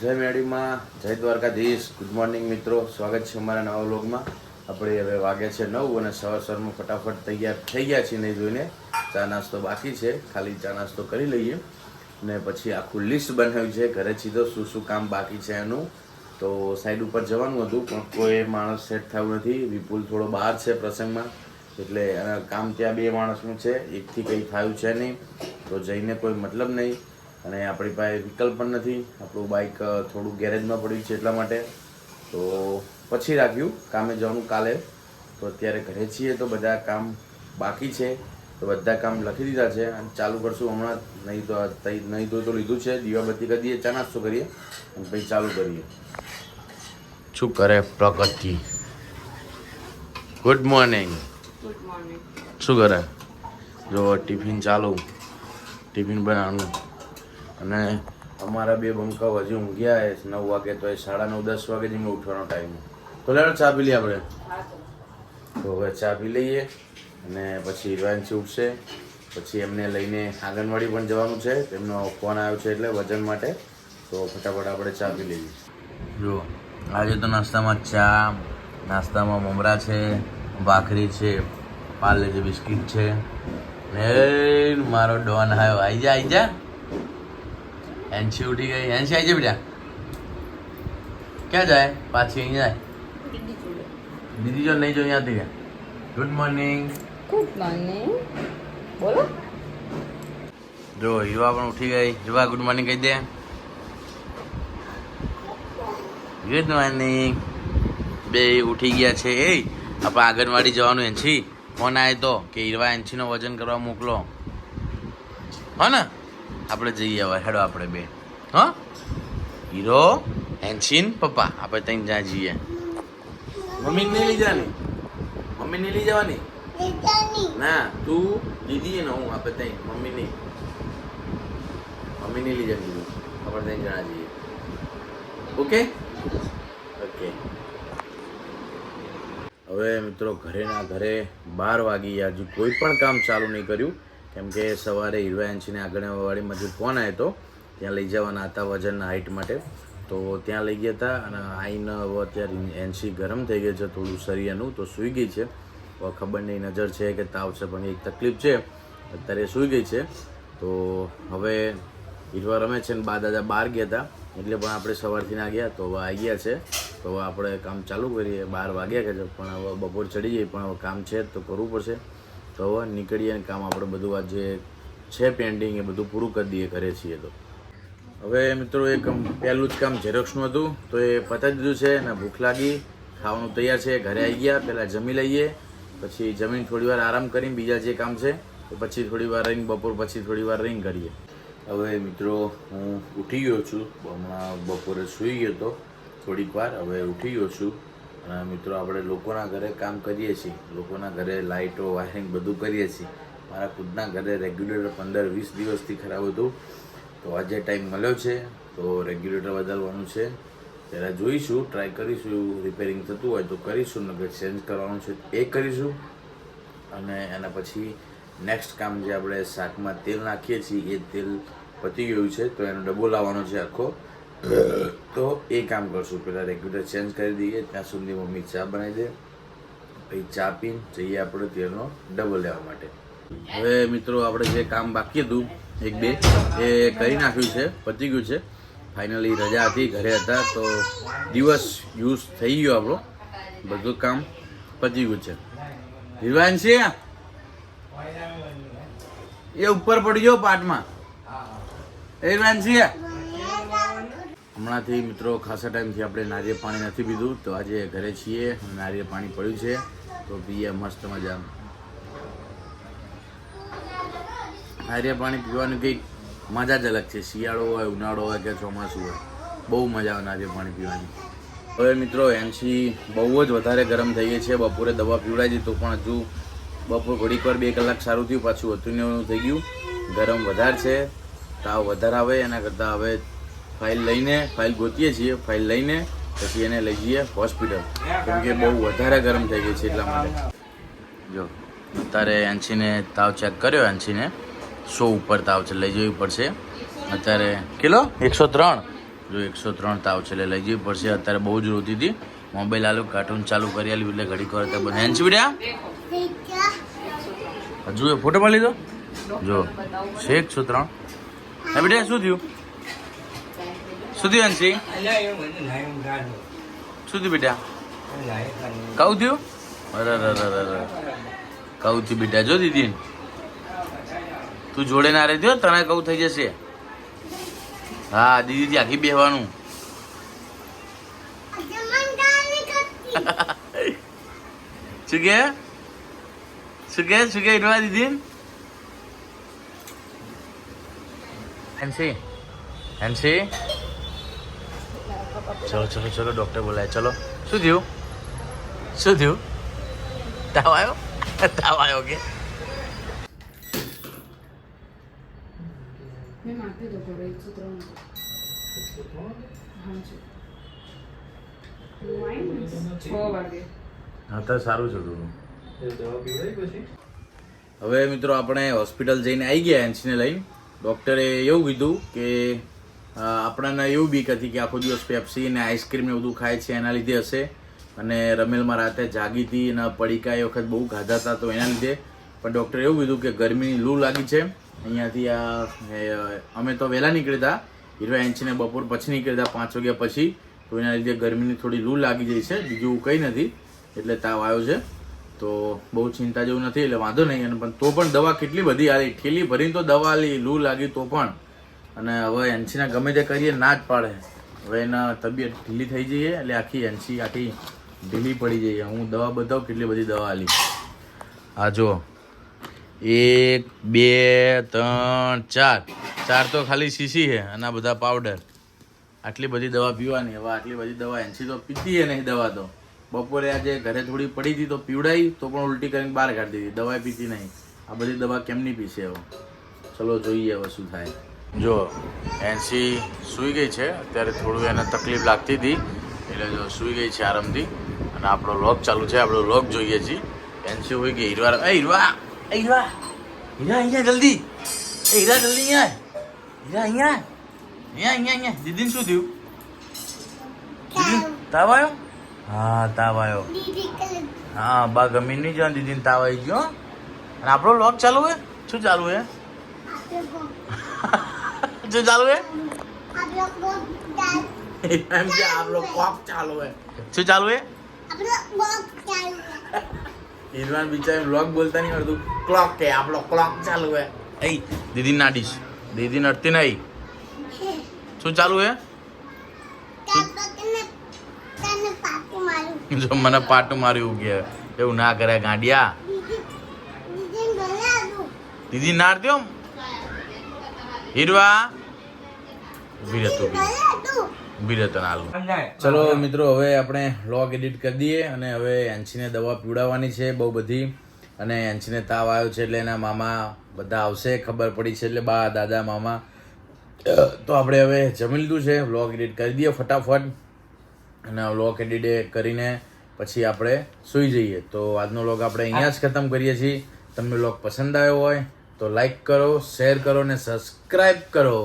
જય મેડીમાં, જય Dwarkadhish. Good morning મિત્રો, સ્વાગત છે અમારા નવા વ્લોગમાં. આપણે હવે વાગે છે 9 અને સવારમાં ફટાફટ તૈયાર થઈ ગયા છીએ. નહીં જોઈને ચા નાસ્તો બાકી છે, ખાલી ચા નાસ્તો કરી લઈએ ને પછી આખું લિસ્ટ બનાવ્યું છે ઘરે સીધો શું શું કામ બાકી છે એનું. તો સાઈડ ઉપર જવાનું હતું પણ કોઈ માણસ સેટ થયું નથી. વિપુલ થોડો બહાર છે પ્રસંગમાં, એટલે કામ ત્યાં 2 માણસનું છે, એકથી કંઈ થયું છે નહીં, તો જઈને કોઈ મતલબ નહીં. અને આપણી પાસે વિકલ્પ પણ નથી, આપણું બાઇક થોડું ગેરેજમાં પડ્યું છે એટલા માટે તો પછી રાખ્યું કામે જવાનું કાલે. તો અત્યારે ઘરે છીએ તો બધા કામ બાકી છે, તો બધા કામ લખી દીધા છે અને ચાલુ કરશું હમણાં. નહીં તો લીધું છે, દીવાબત્તી કરી દઈએ, ચા નાસ્તો કરીએ અને પછી ચાલુ કરીએ. શું કરે પ્રગતિ? Good morning. શું કરે? જો ટિફિન ચાલુ, ટિફિન બનાવવાનું. અને અમારા 2 બંકાઓ હજી ઊંઘ્યા 9 વાગે, તો એ 9:30 10 વાગે જ ઉઠવાનો ટાઈમ. તો લેડો ચા પી લઈએ આપણે. તો હવે ચા પી લઈએ અને પછી હિરવાંશી ઉઠશે, પછી એમને લઈને આંગણવાડી પણ જવાનું છે. તેમનો ફોન આવ્યો છે એટલે વજન માટે, તો ફટાફટ આપણે ચા પી લઈએ. જો આજે તો નાસ્તામાં ચા, નાસ્તામાં મમરા છે, ભાખરી છે, પાર્લે જે બિસ્કિટ છે ને મારો ડોન આવ્યો. આવી જા. એન્સી ઉઠી ગઈ. એન્સી આવી જાય બેટા. ક્યાં જાય? પાછી અહીં જાય. દીદી જો નહીં જો અહીંયાથી ગયા. Good morning. Good morning. બોલો. જો યુવા પણ ઉઠી ગઈ. યુવા ગુડ મોર્નિંગ કહી દે. Good morning. 2 ઉઠી ગયા છે. આપણે આંગણવાડી જવાનું. એન્સી ફોન આવે તો કે હીરવા એન્સીનો વજન કરવા મોકલો, હો ને? આપણે જઈએ હવે, હેડો આપણે 2, હા? હીરો, એન્સીન, પપ્પા આપણે 3 જ્યાં જઈએ. મમ્મી નહીં લઈ જવાની, મમ્મી નહીં લઈ જવાની ના, તું દીદી ને હું આપણે 3, મમ્મી નહીં લઈ જવાની, આપણે 3 જણા જઈએ. Okay okay. હવે મિત્રો ઘરેના ઘરે 12 વાગી ગયા, હજુ કોઈ પણ કામ ચાલુ નહીં કર્યું. કેમ કે સવારે હીરવા એન્સીને આંગણવાડીમાંથી ફોન આવ્યો હતો, ત્યાં લઈ જવાના હતા વજનના હાઇટ માટે, તો ત્યાં લઈ ગયા હતા. અને આવીને હવે અત્યારે એન્સી ગરમ થઈ ગઈ છે થોડું શરીરનું, તો સૂઈ ગઈ છે. હવે ખબર નહીં નજર છે કે તાવ છે, પણ એક તકલીફ છે, અત્યારે સૂઈ ગઈ છે. તો હવે હીરવા રમે છે ને દાદા બહાર ગયા હતા, એટલે પણ આપણે સવારથી ના ગયા, તો હવે આવી ગયા છે. તો હવે આપણે કામ ચાલુ કરીએ. 12 વાગ્યા કે છે, પણ હવે બપોર ચડી જાય, પણ હવે કામ છે તો કરવું પડશે. તો હવે નીકળીએ ને કામ આપણે બધું આ જે છે પેન્ડિંગ એ બધું પૂરું કરી દઈએ ઘરે છીએ. તો હવે મિત્રો એક પહેલું જ કામ ઝેરોક્સનું હતું, તો એ પતાવી દીધું છે ને ભૂખ લાગી, ખાવાનું તૈયાર છે. ઘરે આવી ગયા, પહેલાં જમી લઈએ, પછી જમીન થોડી વાર આરામ કરીને બીજા જે કામ છે તો પછી થોડી વાર રહીને બપોર પછી થોડી વાર રહીને કરીએ. હવે મિત્રો હું ઉઠી ગયો છું, હમણાં બપોરે સૂઈ ગયો હતો થોડીક વાર, હવે ઉઠી ગયો છું. અને મિત્રો આપણે લોકોના ઘરે કામ કરીએ છીએ, લોકોના ઘરે લાઇટો વાયરિંગ બધું કરીએ છીએ. મારા ખુદના ઘરે રેગ્યુલેટર 15-20 દિવસથી ખરાબ હતું, તો આજે ટાઈમ મળ્યો છે તો રેગ્યુલેટર બદલવાનું છે. પહેલાં જોઈશું, ટ્રાય કરીશું, રિપેરિંગ થતું હોય તો કરીશું, નકર ચેન્જ કરવાનું છે એ કરીશું. અને એના પછી નેક્સ્ટ કામ જે આપણે શાકમાં તેલ નાખીએ છીએ એ તેલ પતી ગયું છે, તો એનો ડબ્બો લાવવાનો છે આખો, તો એ કામ કરશું. પહેલાં રેગ્યુલેટર ચેન્જ કરી દઈએ, ત્યાં સુધી મમ્મી ચા બનાવી દે, પછી ચા પીને જઈએ આપણે તેલનો ડબ્બો લેવા માટે. હવે મિત્રો આપણે જે કામ બાકી હતું 1-2 એ કરી નાખ્યું છે, પતી ગયું છે. ફાઇનલી રજા હતી, ઘરે હતા, તો દિવસ યુઝ થઈ ગયો આપણો, બધું કામ પતી ગયું છે. હિરવાંશી એ ઉપર પડી ગયો પાટમાં. હિરવાંશી હમણાંથી મિત્રો ખાસા ટાઈમથી આપણે નારિયેળ પાણી નથી પીધું, તો આજે ઘરે છીએ, નારિયેળ પાણી પડ્યું છે તો પીએ મસ્ત મજા. નારિયેળ પાણી પીવાની કંઈક મજા જ અલગ છે. શિયાળો હોય, ઉનાળો હોય કે ચોમાસું હોય, બહુ મજા આવે નારિયેળ પાણી પીવાની. હવે મિત્રો એન્સી બહુ જ વધારે ગરમ થઈ ગઈ છે. બપોરે દવા પીવડાવી દીધું, પણ હજુ બપોર ઘડીક વાર 2 કલાક સારું થયું, પાછું હતું ને એવું થઈ ગયું. ગરમ વધારે છે, તાવ વધારે આવે. એના કરતાં હવે ફાઇલ ગોતીએ છીએ, ફાઇલ લઈને પછી એને લઈ જઈએ હોસ્પિટલ, કેમ કે બહુ વધારે ગરમ થઈ ગઈ છે એટલા માટે. જો અત્યારે એન્સીને તાવ ચેક કર્યો, એન્સીને 100 ઉપર તાવ છે, લઈ જવી પડશે. અત્યારે કિલો 103 જો 103 તાવ છે એટલે લઈ જવી પડશે. અત્યારે બહુ જ રોતી હતી. મોબાઈલ આલું, કાર્ટૂન ચાલુ કરી આલ્યું એટલે ઘડીક વાર ત્યાં બને. હેન્સી બેટા હજુ એ ફોટો પાડી લીધો. જો છે 103. હે બેટા શું થયું? શું થયું હેન્સી? શું થયું બેટા? કહું થયું? અરે કહું થયું બેટા. જો દીદી તું જોડે ના રહેતી હો, તને કહું થઈ જશે. હા દીદી આખી બેહવાનું. શું કે ઇરવા દીદી? હેન્સી ચલો ચલો ચલો ડોક્ટર બોલાય. ચલો શું થયું? તાવ આવ્યો કે? મેં માપી દો પડે 103. 6 વાગે. હા તો સારું છે થોડું. હવે મિત્રો આપણે હોસ્પિટલ જઈને આવી ગયા એન્સીને લઈને. ડૉક્ટરે એવું કીધું કે આપણને એવું બીક હતી કે આખો દિવસ પેપ્સી અને આઈસ્ક્રીમ ને બધું ખાય છે એના લીધે હશે. અને રમેલમાં રાતે જાગી હતી અને પડીકા એ વખત બહુ ખાધા હતા તો એના લીધે. પણ ડૉક્ટરે એવું કીધું કે ગરમીની લૂ લાગી છે. અહીંયાથી અમે તો વહેલા નીકળ્યા હતા. હીરવા એન્ચીને બપોર પછી નીકળ્યા હતા 5 વાગ્યા પછી. તો એના લીધે ગરમીની થોડી લૂ લાગી જાય છે, બીજું કંઈ નથી. એટલે તાવ આવ્યો છે. તો બહુ ચિંતા જેવું નથી એટલે વાંધો નહીં. અને પણ તો પણ દવા કેટલી બધી આલી, ઠેલી ભરીને તો દવા આલી, લૂ લાગી તો પણ. અને હવે એન્સીના ગમે તે કરીએ ના જ પાડે. હવે એના તબિયત ઢીલી થઈ જઈએ એટલે આખી ઢીલી પડી જઈએ. હું દવા બતાવું કેટલી બધી દવા આલી. આ જો 1 2 3 4 તો ખાલી શીશી છે અને આ બધા પાવડર. આટલી બધી દવા પીવાની. હવે આટલી બધી દવા એન્સી તો પીતી છે નહીં દવા તો. બપોરે આજે ઘરે થોડી પડી હતી તો પીવડાવી તો પણ ઉલટી કરીને બહાર કાઢી દીધી. દવા પીતી નહીં. આ બધી દવા કેમની પીશે હવે? ચલો જોઈએ હવે શું થાય. જો એન્સી સૂઈ ગઈ છે અત્યારે. થોડું એને તકલીફ લાગતી હતી એટલે જો સૂઈ ગઈ છે આરામથી. અને આપણો લોક ચાલુ છે, આપણો લોક જોઈએ છીએ. એન્સી હોઈ ગઈ. હીરવા અહીંયા જલ્દી. હીરા જલ્દી અહીંયા. દીદીને શું થયું? દીદી તાવ આવ્યો? હા તાવ આવ્યો. હા બા ગમી નહીં જવાનું. દીદીને તાવ આવી ગયો. અને આપણો લોક ચાલુ હે? શું ચાલુ હે? શું ચાલુ હે? એમ કે આપણો કોક ચાલુ હે. શું ચાલુ હે? ઈરવાન બિચારી વ્લોગ બોલતા નહીં આવડતું. ક્લોક કે આપણો ક્લોક ચાલુ હે. એ દીદી નાડીશ. દીદી નડતી નહીં. શું ચાલુ હે? જો મને પાટું માર્યું કે એવું ના કરે ગાંડિયા. દીદી નાડ દો. હીરવા ઉભી રહેતો નાલું. ચલો મિત્રો હવે આપણે વ્લોગ એડિટ કરી દઈએ. અને હવે એન્સીને દવા પીવડાવવાની છે બહુ બધી. અને એન્સીને તાવ આવ્યો છે એટલે એના મામા બધા આવશે, ખબર પડી છે એટલે બા દાદા મામા. તો આપણે હવે જમી લીધું છે. વ્લોગ એડિટ કરી દઈએ ફટાફટ. અને વ્લોગ એડિટ કરીને પછી આપણે સૂઈ જઈએ. તો આજનો વ્લોગ આપણે અહીંયા જ ખતમ કરીએ છીએ. તમને વ્લોગ પસંદ આવ્યો હોય તો લાઈક કરો, શેર કરો અને સબસ્ક્રાઈબ કરો.